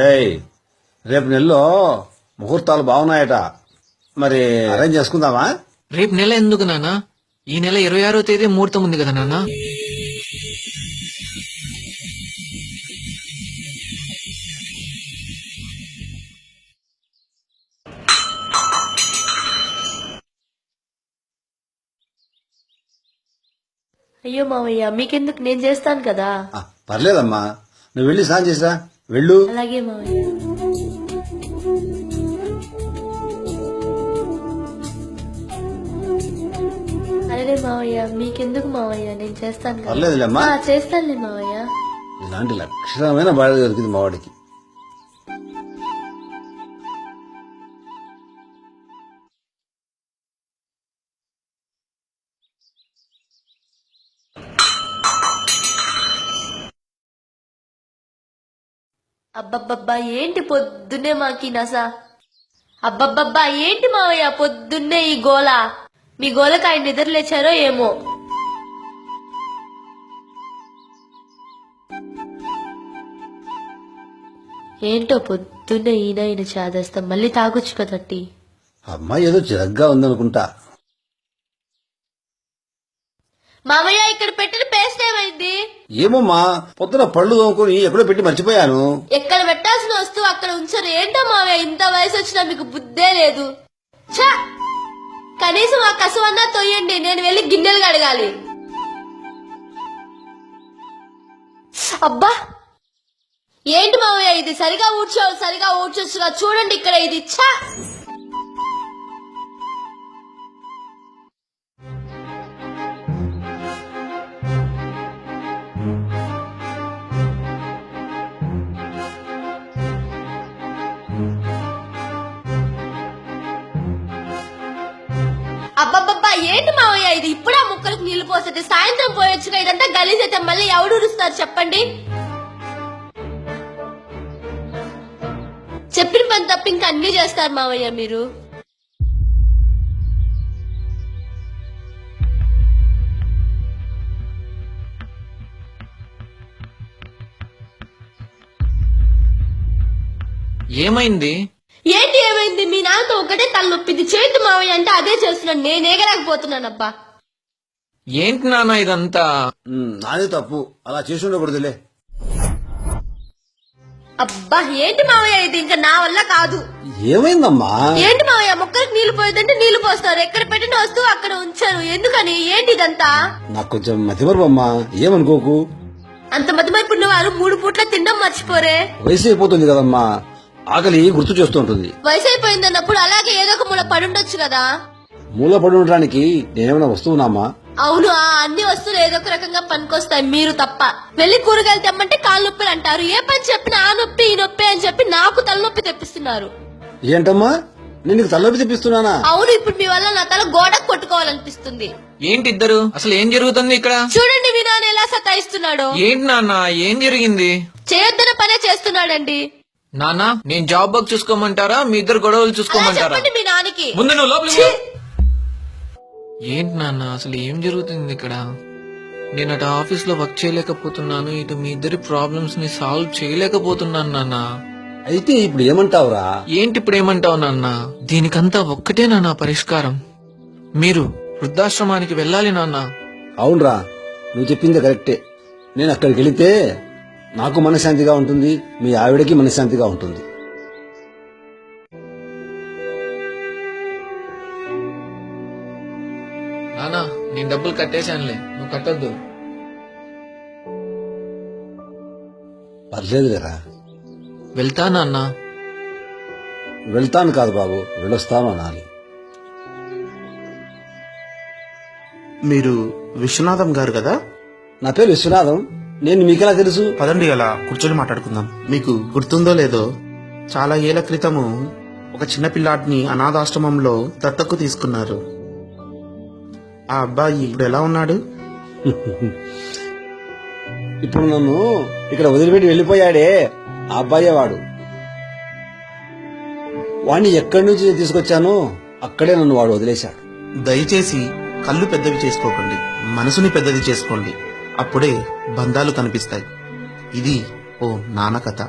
ఏయ్, రేపు నెలలో ముహూర్తాలు బాగున్నాయట, మరి అరేంజ్ చేసుకుందామా? రేపు నెల ఎందుకు నాన్న? ఈ నెల 26వ తేదీ ముహూర్తం ఉంది కదా నాన్న. అయ్యో మావయ్య, మీకెందుకు, నేను చేస్తాను కదా. పర్లేదమ్మా, నువ్వు వెళ్ళి స్నానం చేసిరా, వెళ్ళు. అలాగే మావయ్య. అరే మావయ్య, మీకెందుకు మావయ్య, నేను చేస్తాను కదా. పర్లేదులేమ్మా, చేస్తానులే మావయ్య. ఇలాంటి లక్షణమైన బాధ్యత దొరికింది మా వాడికి. అబ్బబ్బబ్బా, ఏంటి పొద్దున్నే మాకి నసా? అబ్బబ్బబ్బా, ఏంటి మావయ్య పొద్దున్నే ఈ గోల? మీ గోలకు ఆయన నిద్రలేచారో ఏమో. ఏంటో పొద్దున్నే ఈయన చాదేస్తాం, మళ్ళీ తాగొచ్చు కదట్టి. అమ్మాయి ఏదో చిరగ్గా ఉందనుకుంటా. మామయ్య, ఇక్కడ పెట్టిన పేస్ట్ ఏమైంది? ఏమమ్మా, పొద్దున పళ్ళు తోముకొని ఎక్కడో పెట్టి మర్చిపోయాను. ఎక్కడ పెట్టాల్సిన వస్తువు అక్కడ ఉంచారు. ఏంటో మామయ్య, ఇంత వయసు వచ్చినా మీకు బుద్ధే లేదు. ఛ! కనీసం ఆ కసువన్నా తొయ్యండి, నేను వెళ్ళి గిన్నెలు కడగాలి. అబ్బా, ఏంటి మామయ్య ఇది? సరిగా ఊడ్చొచ్చుగా, చూడండి ఇక్కడ ఇది. ఛ! అబ్బబ్బబ్బా, ఏంటి మావయ్య ఇది? ఇప్పుడు ఆ ముక్కలకు నీళ్లు పోస్తే సాయంత్రం పోయొచ్చుగా. ఇదంతా గలీజ్ అయితే మళ్ళీ ఎవడు ఉరుస్తారు చెప్పండి? చెప్పిన పని తప్ప ఇంకా అన్ని చేస్తారు మావయ్య మీరు. ఏమైంది? ఏంటి ఏమైంది? మీ నాన్నతో ఒకటే తలనొప్పింది. చేతి మావయ్య అంటే అదే చేస్తున్నాను, నేను ఏగలేకపోతున్నానబ్బా. ఏంటి నాన్న ఇదంతా? నాదే తప్పు, అలా చేసి ఉండకూడదులే. అబ్బా, ఏంటి మావయ్య ఇది? ఇంకా నా వల్ల కాదు. ఏమైందమ్మా? ఏంటి మావయ్య, మొక్కలకు నీళ్లు పోయేదంటే నీళ్లు పోస్తారు, ఎక్కడ పెట్టిన వస్తువు అక్కడ ఉంచారు. ఎందుకని? ఏంటి ఇదంతా? నాకు కొంచెం మతిమరుపమ్మా, ఏమనుకోకు. అంత మతిమరుపున్న వారు 3 పూట్ల తినడం మర్చిపోరే. వయసు అయిపోతుంది కదమ్మా, ఆకలి గుర్తు చేస్తూ ఉంటుంది. వయసు అయిపోయిందన్నప్పుడు అలాగే ఏదో ఒక మూల పడుండొచ్చు కదా. మూల పడి ఉండడానికి నేనేమైనా వస్తువునామా? అవును, ఆ అన్ని వస్తువులు ఏదో ఒక రకంగా పనికొస్తాయి, మీరు తప్ప. వెళ్లి కూరగాయలు తెమ్మంటే కాలు నొప్పులు అంటారు. ఏ పని చెప్పినా ఆ నొప్పి ఈ నొప్పి అని చెప్పి నాకు తలనొప్పి తెప్పిస్తున్నారు. ఏంటమ్మా, నేను నీకు తలనొప్పి తెప్పిస్తున్నానా? అవును, ఇప్పుడు మీ వల్ల నా తల గోడకు కొట్టుకోవాలనిపిస్తుంది. ఏంటి ఇద్దరు? అసలు ఏం జరుగుతుంది ఇక్కడ? చూడండి మీ నాన్న ఎలా సతాయిస్తున్నాడు. ఏంటి నాన్న, ఏం జరిగింది? చేయొద్దన పనే చేస్తున్నాడండి. నాన్న, నేను జాబ్ వర్క్ చూసుకోమంటారా, మీ ఇద్దరు గొడవలు అలా చూసుకోమంటారా? చెప్పండి మీ నాన్నకి. ముందు నువ్వు లోపలికి పో. ఏంటి నాన్న, అసలు ఏం జరుగుతుంది ఇక్కడ? నేను అటు ఆఫీస్ లో వర్క్ చేయలేకపోతున్నాను, ఇటు మీ ఇద్దరి ప్రాబ్లమ్స్ ని సాల్వ్ చేయలేకపోతున్నాను నాన్న. అయితే ఇప్పుడు ఏమంటావురా? ఏంటి ఇప్పుడు ఏమంటావు నాన్న? దీనికంతా ఒక్కటే నాన్న పరిష్కారం. మీరు వృద్ధాశ్రమానికి వెళ్ళాలి నాన్న. అవునరా, నువ్వు చెప్పింది కరెక్టే. నేను అక్కడికి వెళితే నాకు మనశ్శాంతిగా ఉంటుంది, మీ ఆవిడకి మనశ్శాంతిగా ఉంటుంది. నానా, నేను డబ్బులు కట్టేశానులే, నువ్వు కట్టొద్దు. పర్లేదు లేరా. వెళ్తా నాన్న. వెళ్తాను కాదు బాబు, వెళ్ళొస్తాను అనాలి. మీరు విశ్వనాథం గారు కదా? నా పేరు విశ్వనాథం. నేను మీకెలా తెలుసు? పదండి, అలా కూర్చొని మాట్లాడుకుందాం. మీకు గుర్తుందో లేదో, చాలా ఏళ్ల క్రితము ఒక చిన్న పిల్లాడిని అనాథాశ్రమంలో దత్తకు తీసుకున్నారు. ఆ అబ్బాయి ఇప్పుడు ఎలా ఉన్నాడు? ఇప్పుడు నన్ను ఇక్కడ వదిలిపెట్టి వెళ్ళిపోయాడే ఆ అబ్బాయే వాడు. వాణ్ణి ఎక్కడి నుంచి తీసుకొచ్చానో అక్కడే నన్ను వాడు వదిలేశాడు. దయచేసి కళ్ళు పెద్దవి చేసుకోకండి, మనసుని పెద్దది చేసుకోండి. అప్పుడే బంధాలు కనిపిస్తాయి. ఇది ఓ నాన్న కథ.